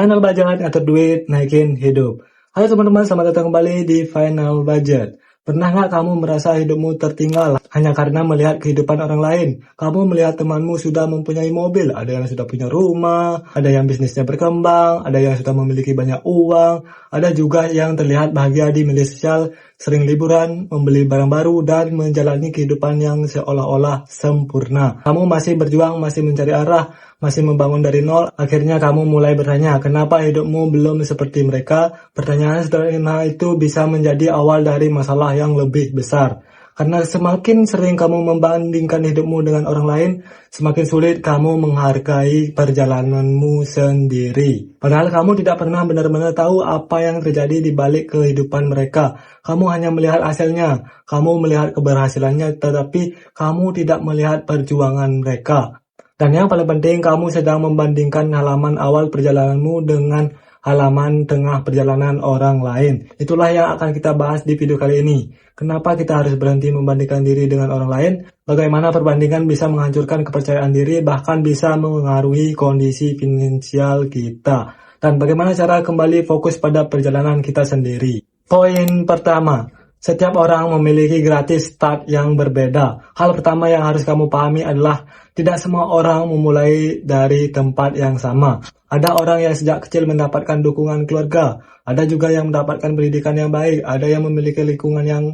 Final Budget, ngatur duit, naikin hidup. Halo teman-teman, selamat datang kembali di Final Budget. Pernah nggak kamu merasa hidupmu tertinggal hanya karena melihat kehidupan orang lain? Kamu melihat temanmu sudah mempunyai mobil, ada yang sudah punya rumah, ada yang bisnisnya berkembang, ada yang sudah memiliki banyak uang, ada juga yang terlihat bahagia di media sosial, sering liburan, membeli barang baru, dan menjalani kehidupan yang seolah-olah sempurna. Kamu masih berjuang, masih mencari arah, masih membangun dari nol. Akhirnya kamu mulai bertanya, kenapa hidupmu belum seperti mereka? Pertanyaan sederhana itu bisa menjadi awal dari masalah yang lebih besar. Karena semakin sering kamu membandingkan hidupmu dengan orang lain, semakin sulit kamu menghargai perjalananmu sendiri. Padahal kamu tidak pernah benar-benar tahu apa yang terjadi di balik kehidupan mereka. Kamu hanya melihat hasilnya, kamu melihat keberhasilannya, tetapi kamu tidak melihat perjuangan mereka. Dan yang paling penting, kamu sedang membandingkan halaman awal perjalananmu dengan halaman tengah perjalanan orang lain. Itulah yang akan kita bahas di video kali ini. Kenapa kita harus berhenti membandingkan diri dengan orang lain? Bagaimana perbandingan bisa menghancurkan kepercayaan diri, bahkan bisa mengaruhi kondisi finansial kita. Dan bagaimana cara kembali fokus pada perjalanan kita sendiri. Poin pertama, setiap orang memiliki gratis start yang berbeda. Hal pertama yang harus kamu pahami adalah tidak semua orang memulai dari tempat yang sama. Ada orang yang sejak kecil mendapatkan dukungan keluarga. Ada juga yang mendapatkan pendidikan yang baik. Ada yang memiliki lingkungan yang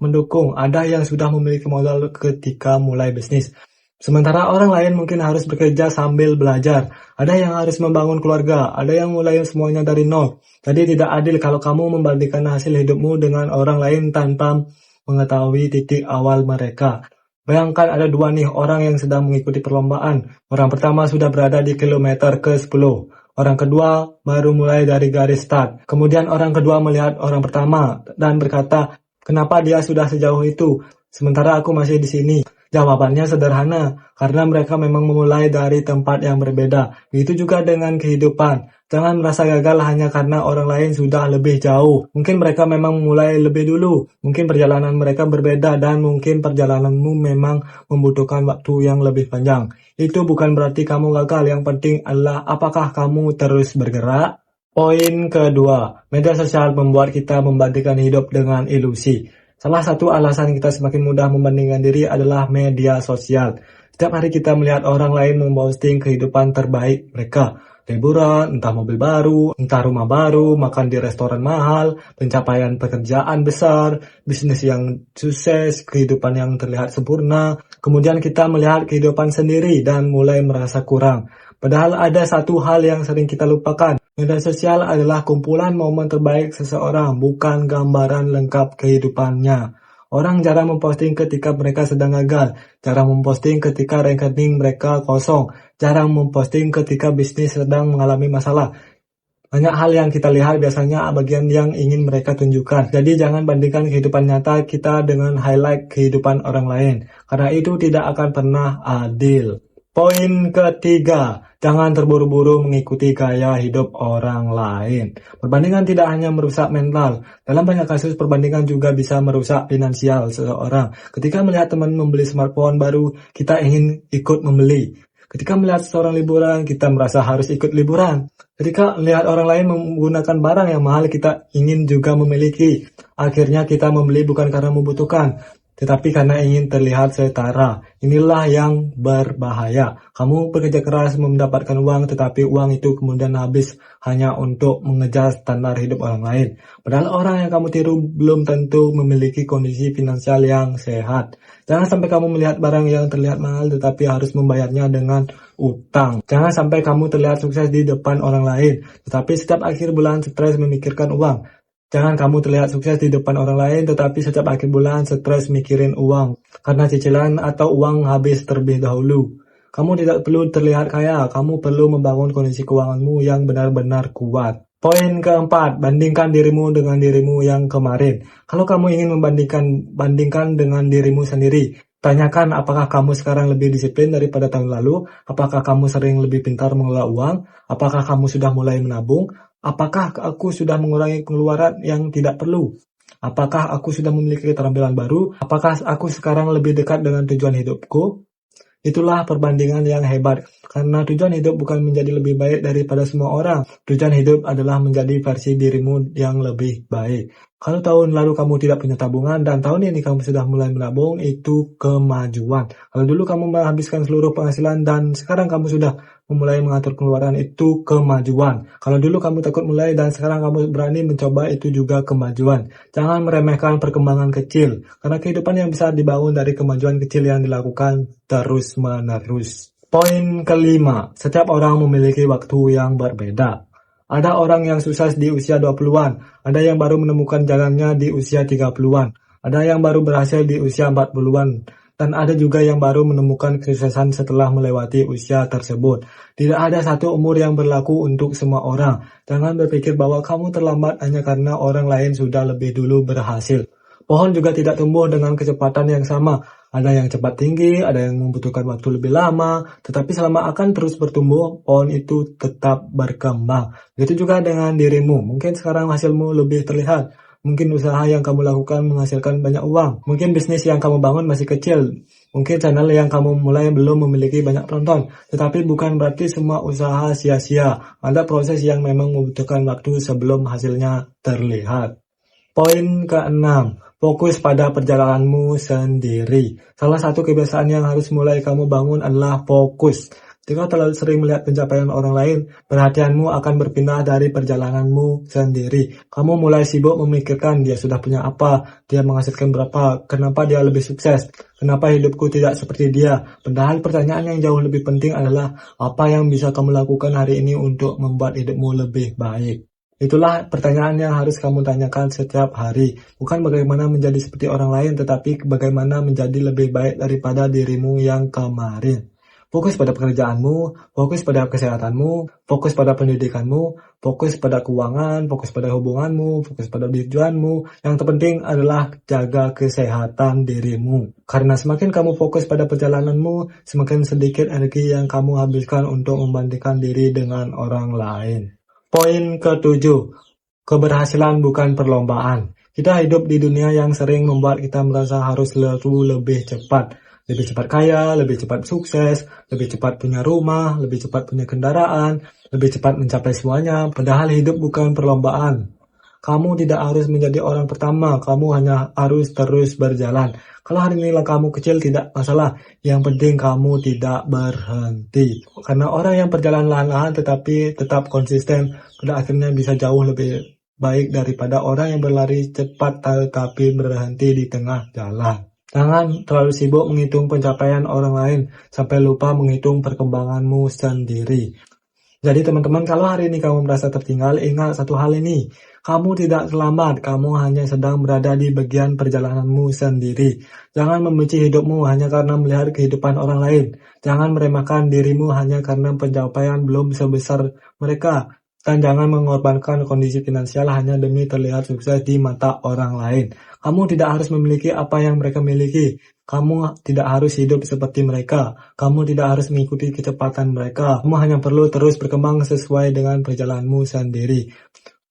mendukung. Ada yang sudah memiliki modal ketika mulai bisnis. Sementara orang lain mungkin harus bekerja sambil belajar. Ada yang harus membangun keluarga. Ada yang mulai semuanya dari nol. Jadi tidak adil kalau kamu membandingkan hasil hidupmu dengan orang lain tanpa mengetahui titik awal mereka. Bayangkan ada dua nih orang yang sedang mengikuti perlombaan. Orang pertama sudah berada di kilometer ke-10. Orang kedua baru mulai dari garis start. Kemudian orang kedua melihat orang pertama dan berkata, kenapa dia sudah sejauh itu? Sementara aku masih di sini. Jawabannya sederhana, karena mereka memang memulai dari tempat yang berbeda. Begitu juga dengan kehidupan. Jangan merasa gagal hanya karena orang lain sudah lebih jauh. Mungkin mereka memang mulai lebih dulu. Mungkin perjalanan mereka berbeda dan mungkin perjalananmu memang membutuhkan waktu yang lebih panjang. Itu bukan berarti kamu gagal. Yang penting adalah apakah kamu terus bergerak? Poin kedua, media sosial membuat kita membandingkan hidup dengan ilusi. Salah satu alasan kita semakin mudah membandingkan diri adalah media sosial. Setiap hari kita melihat orang lain memposting kehidupan terbaik mereka. Liburan, entah mobil baru, entah rumah baru, makan di restoran mahal, pencapaian pekerjaan besar, bisnis yang sukses, kehidupan yang terlihat sempurna. Kemudian kita melihat kehidupan sendiri dan mulai merasa kurang. Padahal ada satu hal yang sering kita lupakan. Media sosial adalah kumpulan momen terbaik seseorang, bukan gambaran lengkap kehidupannya. Orang jarang memposting ketika mereka sedang gagal, jarang memposting ketika rekening mereka kosong, jarang memposting ketika bisnis sedang mengalami masalah. Banyak hal yang kita lihat biasanya bagian yang ingin mereka tunjukkan. Jadi jangan bandingkan kehidupan nyata kita dengan highlight kehidupan orang lain, karena itu tidak akan pernah adil. Poin ketiga, jangan terburu-buru mengikuti gaya hidup orang lain. Perbandingan tidak hanya merusak mental. Dalam banyak kasus, perbandingan juga bisa merusak finansial seseorang. Ketika melihat teman membeli smartphone baru, kita ingin ikut membeli. Ketika melihat seseorang liburan, kita merasa harus ikut liburan. Ketika melihat orang lain menggunakan barang yang mahal, kita ingin juga memiliki. Akhirnya kita membeli bukan karena membutuhkan, tetapi karena ingin terlihat setara. Inilah yang berbahaya. Kamu bekerja keras mendapatkan uang, tetapi uang itu kemudian habis hanya untuk mengejar standar hidup orang lain. Padahal orang yang kamu tiru belum tentu memiliki kondisi finansial yang sehat. Jangan sampai kamu melihat barang yang terlihat mahal, tetapi harus membayarnya dengan utang. Jangan sampai kamu terlihat sukses di depan orang lain, tetapi setiap akhir bulan stres memikirkan uang. Jangan kamu terlihat sukses di depan orang lain, tetapi setiap akhir bulan stres mikirin uang. Karena cicilan atau uang habis terlebih dahulu. Kamu tidak perlu terlihat kaya, kamu perlu membangun kondisi keuanganmu yang benar-benar kuat. Poin keempat, bandingkan dirimu dengan dirimu yang kemarin. Kalau kamu ingin bandingkan dengan dirimu sendiri. Tanyakan apakah kamu sekarang lebih disiplin daripada tahun lalu, apakah kamu sering lebih pintar mengelola uang, apakah kamu sudah mulai menabung, apakah aku sudah mengurangi pengeluaran yang tidak perlu, apakah aku sudah memiliki keterampilan baru, apakah aku sekarang lebih dekat dengan tujuan hidupku. Itulah perbandingan yang hebat, karena tujuan hidup bukan menjadi lebih baik daripada semua orang. Tujuan hidup adalah menjadi versi dirimu yang lebih baik. Kalau tahun lalu kamu tidak punya tabungan dan tahun ini kamu sudah mulai menabung, itu kemajuan. Kalau dulu kamu menghabiskan seluruh penghasilan dan sekarang kamu sudah memulai mengatur pengeluaran, itu kemajuan. Kalau dulu kamu takut mulai dan sekarang kamu berani mencoba, itu juga kemajuan. Jangan meremehkan perkembangan kecil, karena kehidupan yang bisa dibangun dari kemajuan kecil yang dilakukan terus-menerus. Poin kelima, setiap orang memiliki waktu yang berbeda. Ada orang yang sukses di usia 20-an, ada yang baru menemukan jalannya di usia 30-an, ada yang baru berhasil di usia 40-an, dan ada juga yang baru menemukan kesuksesan setelah melewati usia tersebut. Tidak ada satu umur yang berlaku untuk semua orang. Jangan berpikir bahwa kamu terlambat hanya karena orang lain sudah lebih dulu berhasil. Pohon juga tidak tumbuh dengan kecepatan yang sama. Ada yang cepat tinggi, ada yang membutuhkan waktu lebih lama, tetapi selama akan terus bertumbuh, pohon itu tetap berkembang. Begitu juga dengan dirimu. Mungkin sekarang hasilmu lebih terlihat. Mungkin usaha yang kamu lakukan menghasilkan banyak uang. Mungkin bisnis yang kamu bangun masih kecil. Mungkin channel yang kamu mulai belum memiliki banyak penonton. Tetapi bukan berarti semua usaha sia-sia. Ada proses yang memang membutuhkan waktu sebelum hasilnya terlihat. Poin ke-6, fokus pada perjalananmu sendiri. Salah satu kebiasaan yang harus mulai kamu bangun adalah fokus. Jika terlalu sering melihat pencapaian orang lain, perhatianmu akan berpindah dari perjalananmu sendiri. Kamu mulai sibuk memikirkan dia sudah punya apa, dia menghasilkan berapa, kenapa dia lebih sukses, kenapa hidupku tidak seperti dia. Padahal pertanyaan yang jauh lebih penting adalah apa yang bisa kamu lakukan hari ini untuk membuat hidupmu lebih baik. Itulah pertanyaan yang harus kamu tanyakan setiap hari. Bukan bagaimana menjadi seperti orang lain, tetapi bagaimana menjadi lebih baik daripada dirimu yang kemarin. Fokus pada pekerjaanmu, fokus pada kesehatanmu, fokus pada pendidikanmu, fokus pada keuangan, fokus pada hubunganmu, fokus pada tujuanmu. Yang terpenting adalah jaga kesehatan dirimu. Karena semakin kamu fokus pada perjalananmu, semakin sedikit energi yang kamu habiskan untuk membandingkan diri dengan orang lain. Poin ke-7, keberhasilan bukan perlombaan. Kita hidup di dunia yang sering membuat kita merasa harus selalu lebih cepat. Lebih cepat kaya, lebih cepat sukses, lebih cepat punya rumah, lebih cepat punya kendaraan, lebih cepat mencapai semuanya. Padahal hidup bukan perlombaan. Kamu tidak harus menjadi orang pertama, kamu hanya harus terus berjalan. Kalau hari ini langkahmu kecil tidak masalah, yang penting kamu tidak berhenti. Karena orang yang berjalan lahan-lahan tetapi tetap konsisten, pada akhirnya bisa jauh lebih baik daripada orang yang berlari cepat tetapi berhenti di tengah jalan. Jangan terlalu sibuk menghitung pencapaian orang lain, sampai lupa menghitung perkembanganmu sendiri. Jadi teman-teman, kalau hari ini kamu merasa tertinggal, ingat satu hal ini. Kamu tidak terlambat, kamu hanya sedang berada di bagian perjalananmu sendiri. Jangan membenci hidupmu hanya karena melihat kehidupan orang lain. Jangan meremehkan dirimu hanya karena pencapaian belum sebesar mereka. Dan jangan mengorbankan kondisi finansial hanya demi terlihat sukses di mata orang lain. Kamu tidak harus memiliki apa yang mereka miliki. Kamu tidak harus hidup seperti mereka. Kamu tidak harus mengikuti kecepatan mereka. Kamu hanya perlu terus berkembang sesuai dengan perjalananmu sendiri.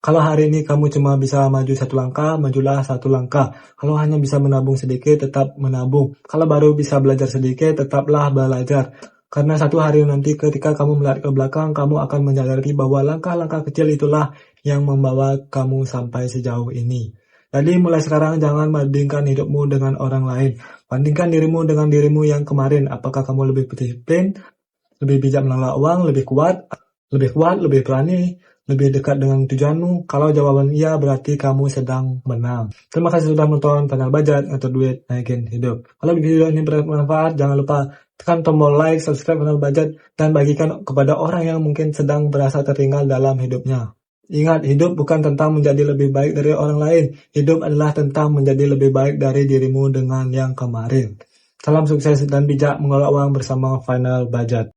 Kalau hari ini kamu cuma bisa maju satu langkah, majulah satu langkah. Kalau hanya bisa menabung sedikit, tetap menabung. Kalau baru bisa belajar sedikit, tetaplah belajar. Karena satu hari nanti ketika kamu melihat ke belakang, kamu akan menyadari bahwa langkah-langkah kecil itulah yang membawa kamu sampai sejauh ini. Jadi mulai sekarang jangan bandingkan hidupmu dengan orang lain. Bandingkan dirimu dengan dirimu yang kemarin. Apakah kamu lebih disiplin, lebih bijak mengelola uang, lebih kuat, lebih berani, lebih dekat dengan tujuanmu? Kalau jawaban iya, berarti kamu sedang menang. Terima kasih sudah menonton Final Budget, Ngatur Duit, Naikin Hidup. Kalau video ini bermanfaat, jangan lupa tekan tombol like, subscribe Final Budget, dan bagikan kepada orang yang mungkin sedang berasa tertinggal dalam hidupnya. Ingat, hidup bukan tentang menjadi lebih baik dari orang lain. Hidup adalah tentang menjadi lebih baik dari dirimu dengan yang kemarin. Salam sukses dan bijak mengelola uang bersama Final Budget.